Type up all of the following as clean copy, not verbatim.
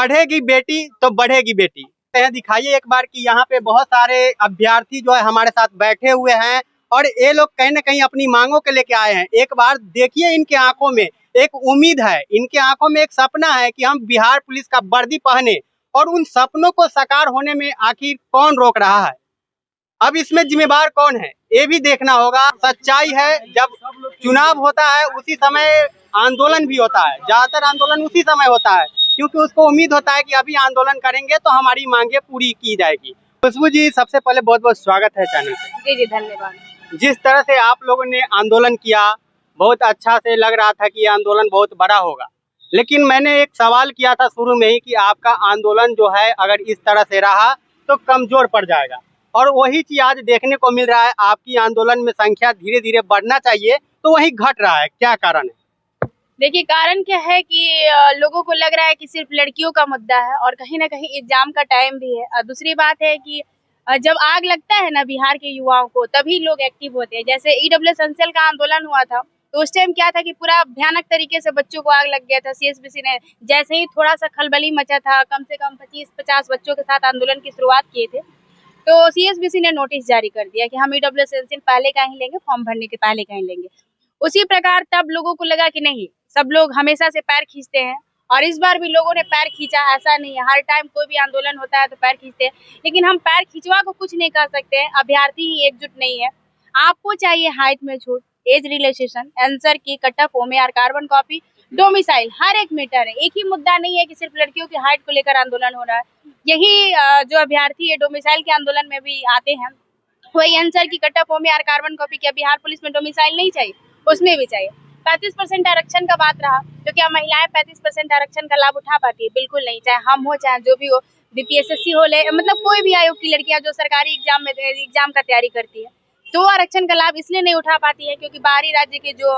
पढ़ेगी बेटी तो बढ़ेगी बेटी। दिखाइए एक बार कि यहाँ पे बहुत सारे अभ्यर्थी जो है हमारे साथ बैठे हुए हैं और ये लोग कहीं ना कहीं अपनी मांगों के लेके आए हैं। एक बार देखिए इनके आंखों में एक उम्मीद है, इनके आंखों में एक सपना है कि हम बिहार पुलिस का वर्दी पहने, और उन सपनों को साकार होने में आखिर कौन रोक रहा है, अब इसमें जिम्मेदार कौन है ये भी देखना होगा। सच्चाई है, जब चुनाव होता है उसी समय आंदोलन भी होता है, ज्यादातर आंदोलन उसी समय होता है, क्योंकि उसको उम्मीद होता है कि अभी आंदोलन करेंगे तो हमारी मांगे पूरी की जाएगी। खुशबू जी, सबसे पहले बहुत बहुत स्वागत है चैनल पे। जी धन्यवाद। जिस तरह से आप लोगों ने आंदोलन किया, बहुत अच्छा से लग रहा था कि ये आंदोलन बहुत बड़ा होगा, लेकिन मैंने एक सवाल किया था शुरू में ही कि आपका आंदोलन जो है अगर इस तरह से रहा तो कमजोर पड़ जाएगा, और वही चीज आज देखने को मिल रहा है। आपकी आंदोलन में संख्या धीरे धीरे बढ़ना चाहिए तो वही घट रहा है, क्या कारण है? देखिए कारण क्या है कि लोगों को लग रहा है कि सिर्फ लड़कियों का मुद्दा है, और कहीं ना कहीं एग्जाम का टाइम भी है। और दूसरी बात है कि जब आग लगता है ना बिहार के युवाओं को, तभी लोग एक्टिव होते हैं। जैसे ईडब्ल्यूएस अंचल का आंदोलन हुआ था तो उस टाइम क्या था कि पूरा भयानक तरीके से बच्चों को आग लग गया था। सीएसबीसी ने जैसे ही थोड़ा सा खलबली मचा था, कम से कम 25-50 बच्चों के साथ आंदोलन की शुरुआत किए थे, तो सीएसबीसी ने नोटिस जारी कर दिया कि हम ईडब्ल्यूएस अंचल पहले का ही लेंगे, फॉर्म भरने के पहले का ही लेंगे। उसी प्रकार तब लोगों को लगा कि नहीं, सब लोग हमेशा से पैर खींचते हैं, और इस बार भी लोगों ने पैर खींचा। ऐसा नहीं है, हर टाइम कोई भी आंदोलन होता है तो पैर खींचते हैं, लेकिन हम पैर खिंचवा को कुछ नहीं कर सकते हैं। अभ्यर्थी ही एकजुट नहीं है। आपको चाहिए हाइट में छूट, एज रिलैक्सेशन, आंसर की cut off, OMR, carbon copy, domicile, हर एक मीटर है। एक ही मुद्दा नहीं है कि सिर्फ लड़कियों की हाइट को लेकर आंदोलन हो रहा है। यही जो अभ्यर्थी है डोमिसाइल के आंदोलन में भी आते हैं, वही आंसर की cut off, OMR, carbon copy. क्या बिहार पुलिस में डोमिसाइल नहीं चाहिए? उसमें भी चाहिए। 35% आरक्षण का बात रहा, तो क्या महिलाएं 35% आरक्षण का लाभ उठा पाती है? बिल्कुल नहीं। चाहे हम हो, चाहे जो भी हो, बीपीएसएससी हो, ले मतलब कोई भी आयोग की लड़कियां जो सरकारी एग्जाम का तैयारी करती है, तो आरक्षण का लाभ इसलिए नहीं उठा पाती है क्योंकि बाहरी राज्य के जो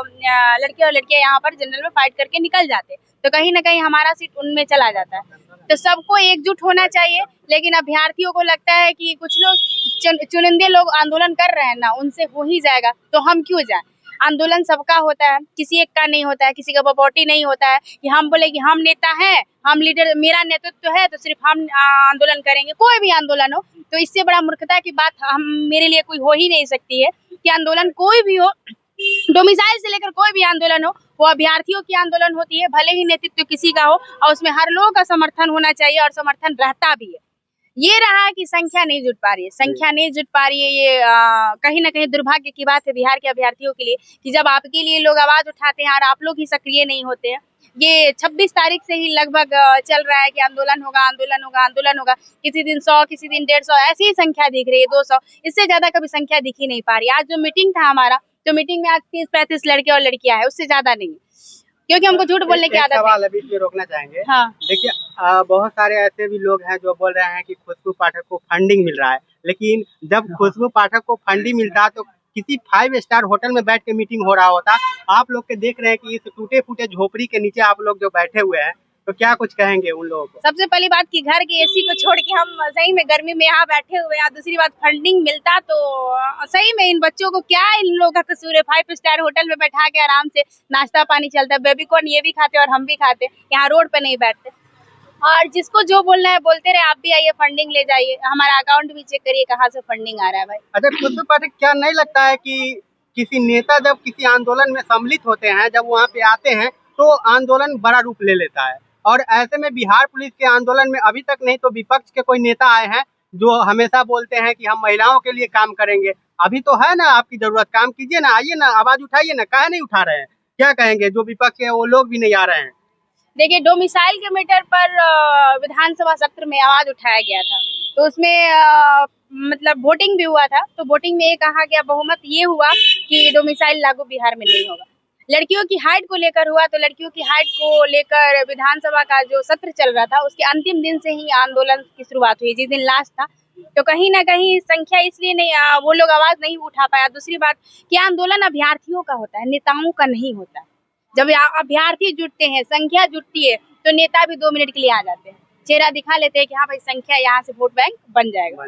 लड़के और लड़कियां यहाँ पर जनरल में फाइट करके निकल जाते हैं, तो कहीं ना कहीं हमारा सीट उनमें चला जाता है। तो सबको एकजुट होना चाहिए, लेकिन अभ्यर्थियों को लगता है कि कुछ लोग चुनिंदे लोग आंदोलन कर रहे हैं ना, उनसे हो ही जाएगा तो हम क्यों जाए। आंदोलन सबका होता है, किसी एक का नहीं होता है, किसी का बपोटी नहीं होता है कि हम बोले कि हम नेता हैं, हम लीडर, मेरा नेतृत्व है तो सिर्फ हम आंदोलन करेंगे। कोई भी आंदोलन हो, तो इससे बड़ा मूर्खता की बात हम मेरे लिए कोई हो ही नहीं सकती है कि आंदोलन कोई भी हो, डोमिसाइल से लेकर कोई भी आंदोलन हो, वो अभ्यर्थियों की आंदोलन होती है, भले ही नेतृत्व किसी का हो, और उसमें हर लोगों का समर्थन होना चाहिए, और समर्थन रहता भी है। ये रहा कि संख्या नहीं जुट पा रही है, संख्या नहीं जुट पा रही है, ये कहीं ना कहीं दुर्भाग्य की बात है बिहार के अभ्यर्थियों के लिए कि जब आपके लिए लोग आवाज उठाते हैं और आप लोग ही सक्रिय नहीं होते हैं। ये 26 तारीख से ही लगभग चल रहा है कि आंदोलन होगा, आंदोलन होगा, आंदोलन होगा। किसी दिन 100, किसी दिन 150, ऐसी ही संख्या दिख रही है, 200, इससे ज्यादा कभी संख्या दिख ही नहीं पा रही। आज जो मीटिंग था हमारा, तो मीटिंग में आज 30-35 लड़के और लड़कियां है, उससे ज्यादा नहीं, क्योंकि हमको झूठ बोलने की आदत है। सवाल अभी भी रोकना चाहेंगे। हाँ, देखिए बहुत सारे ऐसे भी लोग हैं जो बोल रहे हैं कि खुशबू पाठक को फंडिंग मिल रहा है, लेकिन जब खुशबू पाठक को फंडिंग मिलता है तो किसी 5 स्टार होटल में बैठ के मीटिंग हो रहा होता। आप लोग के देख रहे हैं कि इस टूटे फूटे झोपड़ी के नीचे आप लोग जो बैठे हुए हैं, तो क्या कुछ कहेंगे उन लोगों को? सबसे पहली बात कि घर के एसी को छोड़ के हम सही में गर्मी में यहाँ बैठे हुए हैं। दूसरी बात, फंडिंग मिलता तो सही में इन बच्चों को क्या, इन लोगों का कसूर है? 5 स्टार होटल में बैठा के आराम से नाश्ता पानी चलता है, बेबी कॉर्न ये भी खाते और हम भी खाते, यहाँ रोड पे नहीं बैठते। और जिसको जो बोलना है बोलते रहे, आप भी आइए फंडिंग ले जाइए, हमारा अकाउंट भी चेक करिए कहाँ से फंडिंग आ रहा है भाई। अच्छा खुशबू पाठक, क्या नहीं लगता है कि किसी नेता जब किसी आंदोलन में सम्मिलित होते हैं, जब वहाँ पे आते हैं तो आंदोलन बड़ा रूप ले लेता है, और ऐसे में बिहार पुलिस के आंदोलन में अभी तक नहीं तो विपक्ष के कोई नेता आए हैं जो हमेशा बोलते हैं कि हम महिलाओं के लिए काम करेंगे। अभी तो है ना आपकी जरूरत, काम कीजिए ना, आइए ना, आवाज उठाइए ना, काहे नहीं उठा रहे हैं? क्या कहेंगे? जो विपक्ष है वो लोग भी नहीं आ रहे हैं। देखिए, डोमिसाइल के मैटर पर विधानसभा सत्र में आवाज उठाया गया था, तो उसमें मतलब वोटिंग भी हुआ था, तो वोटिंग में ये कहा गया, बहुमत ये हुआ कि डोमिसाइल लागू बिहार में नहीं होगा। लड़कियों की हाइट को लेकर हुआ, तो लड़कियों की हाइट को लेकर विधानसभा का जो सत्र चल रहा था उसके अंतिम दिन से ही आंदोलन की शुरुआत हुई, जिस दिन लास्ट था। तो कहीं ना कहीं संख्या इसलिए नहीं, वो लोग आवाज नहीं उठा पाया। दूसरी बात कि आंदोलन अभ्यर्थियों का होता है, नेताओं का नहीं होता है। जब अभ्यर्थी जुटते हैं, संख्या जुटती है, तो नेता भी 2 मिनट के लिए आ जाते हैं, चेहरा दिखा लेते हैं कि हाँ भाई संख्या यहाँ से वोट बैंक बन जाएगा।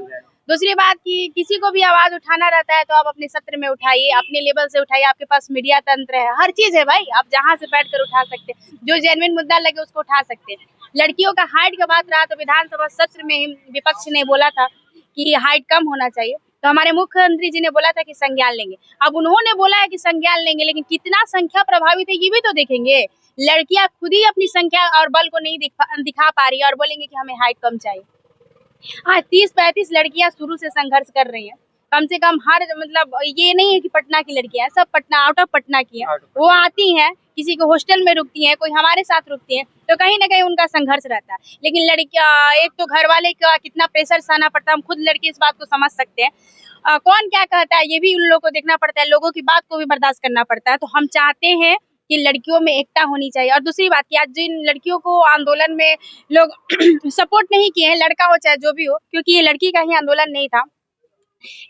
दूसरी बात कि किसी को भी आवाज उठाना रहता है तो आप अपने सत्र में उठाइए, अपने लेवल से उठाइए, आपके पास मीडिया तंत्र है, हर चीज है भाई, आप जहाँ से बैठ कर उठा सकते हैं, जो जेन्युइन मुद्दा लगे उसको उठा सकते हैं। लड़कियों का हाइट का बात रहा तो विधानसभा सत्र में ही विपक्ष ने बोला था कि हाइट कम होना चाहिए, तो हमारे मुख्यमंत्री जी ने बोला था कि संज्ञान लेंगे। अब उन्होंने बोला है कि संज्ञान लेंगे, लेकिन कितना संख्या प्रभावित है ये भी तो देखेंगे। लड़कियां खुद ही अपनी संख्या और बल को नहीं दिखा पा रही है और बोलेंगे कि हमें हाइट कम चाहिए। हाँ, 30-35 लड़कियां शुरू से संघर्ष कर रही हैं, कम से कम हर मतलब ये नहीं है कि पटना की लड़कियां हैं, सब पटना आउट ऑफ पटना की हैं। वो आती हैं, किसी को हॉस्टल में रुकती हैं, कोई हमारे साथ रुकती हैं, तो कहीं ना कहीं उनका संघर्ष रहता है। लेकिन लड़कियां, एक तो घर वाले का कितना प्रेशर सहना पड़ता है, हम खुद लड़के इस बात को समझ सकते हैं। कौन क्या कहता है ये भी उन लोगों को देखना पड़ता है, लोगों की बात को भी बर्दाश्त करना पड़ता है। तो हम चाहते हैं कि लड़कियों में एकता होनी चाहिए। और दूसरी बात कि आज जिन लड़कियों को आंदोलन में लोग सपोर्ट नहीं किए हैं, लड़का हो चाहे जो भी हो, क्योंकि ये लड़की का ही आंदोलन नहीं था,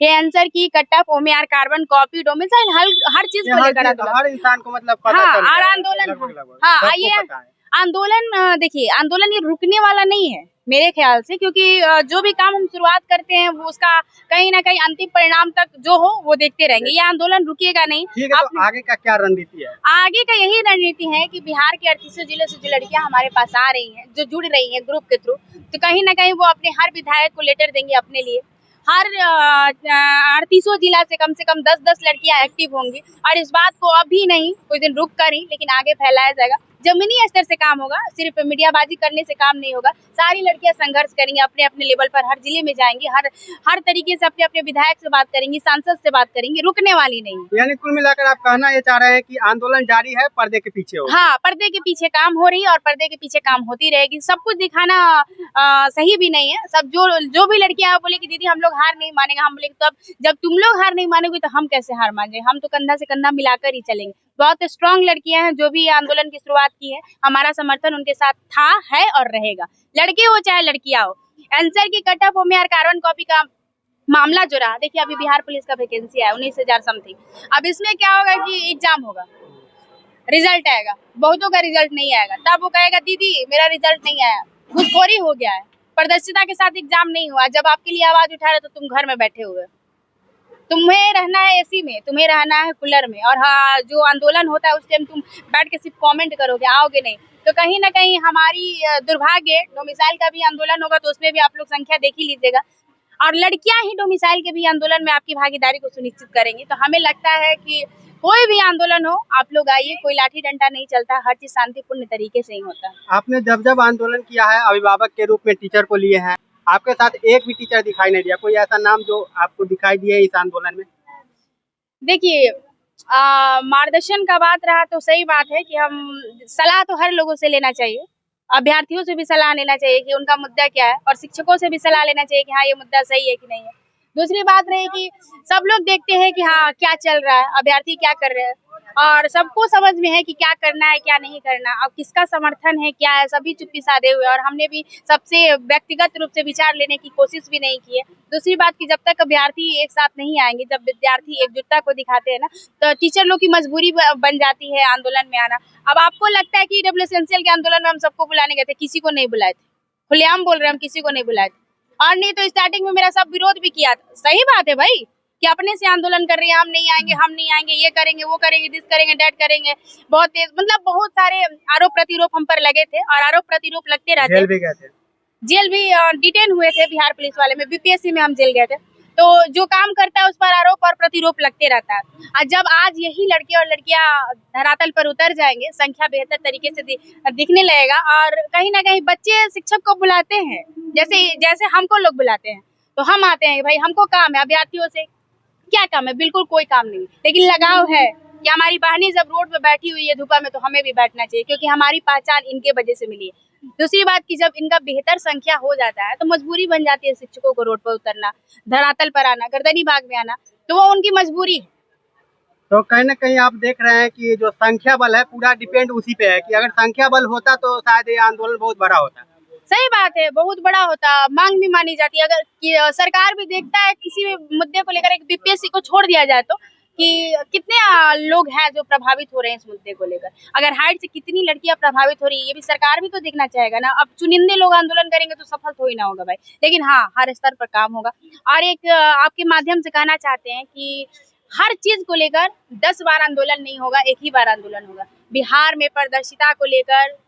ये आंसर की कटअप ओमेआर कार्बन कॉपी डोमिसाइल हर चीज को लेकर हर इंसान को मतलब पता हाँ, चल और गया है, आंदोलन लगभग हाँ सबको आइए पता है। आंदोलन देखिए, आंदोलन ये रुकने वाला नहीं है मेरे ख्याल से, क्योंकि जो भी काम हम शुरुआत करते हैं वो उसका कहीं ना कहीं अंतिम परिणाम तक जो हो वो देखते रहेंगे। ये आंदोलन रुकेगा नहीं। ठीक है, तो आगे का क्या रणनीति है? आगे का यही रणनीति है कि बिहार के 38 जिलों से जो लड़कियां हमारे पास आ रही हैं, जो जुड़ रही हैं ग्रुप के थ्रू, तो कहीं ना कहीं वो अपने हर विधायक को लेटर देंगे अपने लिए। हर 38 जिला से कम 10-10 लड़कियां एक्टिव होंगी और इस बात को अभी नहीं, कुछ दिन रुक कर ही, लेकिन आगे फैलाया जाएगा। जमीनी स्तर से काम होगा, सिर्फ मीडियाबाजी करने से काम नहीं होगा। सारी लड़कियां संघर्ष करेंगी, अपने अपने लेवल पर हर जिले में जाएंगी, हर तरीके से अपने अपने विधायक से बात करेंगी, सांसद से बात करेंगी, रुकने वाली नहीं। यानी कुल मिलाकर आप कहना ये चाह रहे हैं कि आंदोलन जारी है, पर्दे के पीछे हो। हाँ, पर्दे के पीछे काम हो रही है और पर्दे के पीछे काम होती रहेगी। सब कुछ दिखाना सही भी नहीं है। सब जो भी लड़कियां बोले कि दीदी हम लोग हार नहीं मानेंगे, हम बोले तब जब तुम लोग हार नहीं मानोगे तो हम कैसे हार मान जाए, हम तो कंधा से कंधा मिलाकर ही चलेंगे। बहुत स्ट्रांग लड़कियां हैं जो भी आंदोलन की शुरुआत की है, हमारा समर्थन उनके साथ था, है और रहेगा, लड़के हो चाहे लड़कियां हो। आंसर की कटअप ओमेआर कार्बन कॉपी का मामला जो रहा, देखिए अभी बिहार पुलिस का वैकेंसी है 19,000 समथिंग। अब इसमें क्या होगा कि एग्जाम होगा, रिजल्ट आएगा, बहुतों का रिजल्ट नहीं आएगा, तब वो कहेगा दीदी मेरा रिजल्ट नहीं आया, घूसखोरी हो गया है, पारदर्शिता के साथ एग्जाम नहीं हुआ। जब आपके लिए आवाज उठा रहे तो तुम घर में बैठे हुए, तुम्हें रहना है एसी में, तुम्हें रहना है कूलर में, और हाँ जो आंदोलन होता है उस टाइम तुम बैठ के सिर्फ कमेंट करोगे, आओगे नहीं। तो कहीं ना कहीं हमारी दुर्भाग्य, डोमिसाइल का भी आंदोलन होगा तो उसमें भी आप लोग संख्या देख ही लीजिएगा, और लड़कियां ही डोमिसाइल के भी आंदोलन में आपकी भागीदारी को सुनिश्चित करेंगी। तो हमें लगता है कि कोई भी आंदोलन हो, आप लोग आइए, कोई लाठी डंडा नहीं चलता, हर चीज शांतिपूर्ण तरीके से ही होता है। आपने जब आंदोलन किया है, अभिभावक के रूप में टीचर को लिए हैं, आपके साथ एक भी टीचर दिखाई नहीं दिया, कोई ऐसा नाम जो आपको दिखाई दिए इस आंदोलन में? देखिए, मार्गदर्शन का बात रहा तो सही बात है कि हम सलाह तो हर लोगों से लेना चाहिए, अभ्यर्थियों से भी सलाह लेना चाहिए कि उनका मुद्दा क्या है, और शिक्षकों से भी सलाह लेना चाहिए कि हाँ ये मुद्दा सही है कि नहीं है। दूसरी बात रही कि सब लोग देखते हैं कि हाँ क्या चल रहा है, अभ्यर्थी क्या कर रहे हैं, और सबको समझ में है कि क्या करना है क्या नहीं करना, अब किसका समर्थन है क्या है, सभी चुप्पी साधे हुए, और हमने भी सबसे व्यक्तिगत रूप से विचार लेने की कोशिश भी नहीं की है। दूसरी बात कि जब तक अभ्यर्थी एक साथ नहीं आएंगे, जब विद्यार्थी एकजुटता को दिखाते हैं ना, तो टीचर लोग की मजबूरी बन जाती है आंदोलन में आना। अब आपको लगता है कि EWSNCL के आंदोलन में हम सबको बुलाने गए थे, किसी को नहीं बुलाए थे, खुलेआम बोल रहे हैं हम किसी को नहीं बुलाए थे, और नहीं तो स्टार्टिंग में मेरा सब विरोध भी किया था। सही बात है भाई कि अपने से आंदोलन कर रहे हैं, हम नहीं आएंगे, ये करेंगे वो करेंगे, दिस करेंगे डैट करेंगे, बहुत तेज, मतलब बहुत सारे आरोप प्रतिरोप हम पर लगे थे, और आरोप प्रतिरोप लगते रहते। जेल भी गए थे? जेल भी डिटेन हुए थे बिहार पुलिस वाले में, BPSC में हम जेल गए थे। तो जो काम करता है उस पर आरोप और प्रतिरोप लगते रहता है। और जब आज यही लड़के और लड़कियां धरातल पर उतर जाएंगे, संख्या बेहतर तरीके से दिखने लगेगा, और कहीं ना कहीं बच्चे शिक्षक को बुलाते हैं, जैसे हमको लोग बुलाते हैं, तो हम आते हैं भाई हमको काम है, अभ्यर्थियों से क्या काम है, बिल्कुल कोई काम नहीं, लेकिन लगाव है कि हमारी बहनें जब रोड पे बैठी हुई है धूपा में, तो हमें भी बैठना चाहिए, क्योंकि हमारी पहचान इनके वजह से मिली है। दूसरी बात कि जब इनका बेहतर संख्या हो जाता है तो मजबूरी बन जाती है शिक्षकों को रोड पर उतरना, धरातल पर आना, गर्दनी भाग में आना, तो वो उनकी मजबूरी है। तो कहीं ना कहीं आप देख रहे हैं कि जो संख्या बल है पूरा डिपेंड उसी पे है, कि अगर संख्या बल होता तो शायद ये आंदोलन बहुत बड़ा होता। सही बात है, बहुत बड़ा होता, मांग भी मानी जाती है। अगर सरकार भी देखता है किसी भी मुद्दे को लेकर, एक BPSC को छोड़ दिया जाए तो कि कितने लोग हैं जो प्रभावित हो रहे हैं इस मुद्दे को लेकर, अगर हाइट से कितनी लड़कियां प्रभावित हो रही है, ये भी सरकार भी तो देखना चाहेगा ना। अब चुनिंदे लोग आंदोलन करेंगे तो सफल तो ही ना होगा भाई, लेकिन हाँ हर स्तर पर काम होगा। और एक आपके माध्यम से कहना चाहते हैं कि हर चीज को लेकर 10 बार आंदोलन नहीं होगा, एक ही बार आंदोलन होगा। बिहार में पारदर्शिता को लेकर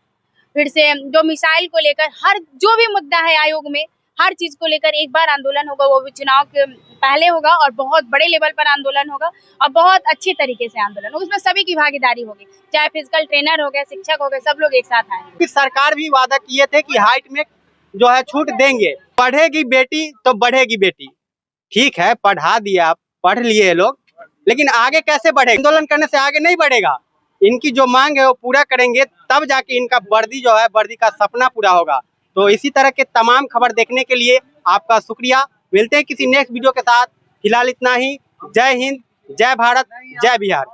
फिर से जो मिसाइल को लेकर हर जो भी मुद्दा है आयोग में, हर चीज को लेकर एक बार आंदोलन होगा, वो भी चुनाव के पहले होगा और बहुत बड़े लेवल पर आंदोलन होगा और बहुत अच्छी तरीके से आंदोलन होगा। उसमें सभी की भागीदारी होगी, चाहे फिजिकल ट्रेनर हो गए, शिक्षक हो गए, सब लोग एक साथ आएंगे। फिर सरकार भी वादा किए थे कि हाइट में जो है छूट देंगे, पढ़ेगी बेटी तो बढ़ेगी बेटी। ठीक है, पढ़ा दिया, पढ़ लिए लोग, लेकिन आगे कैसे बढ़े? आंदोलन करने से आगे नहीं बढ़ेगा। इनकी जो मांग है वो पूरा करेंगे, तब जाके इनका वर्दी जो है, वर्दी का सपना पूरा होगा। तो इसी तरह के तमाम खबर देखने के लिए आपका शुक्रिया। मिलते हैं किसी नेक्स्ट वीडियो के साथ। फिलहाल इतना ही। जय हिंद, जय भारत, जय बिहार।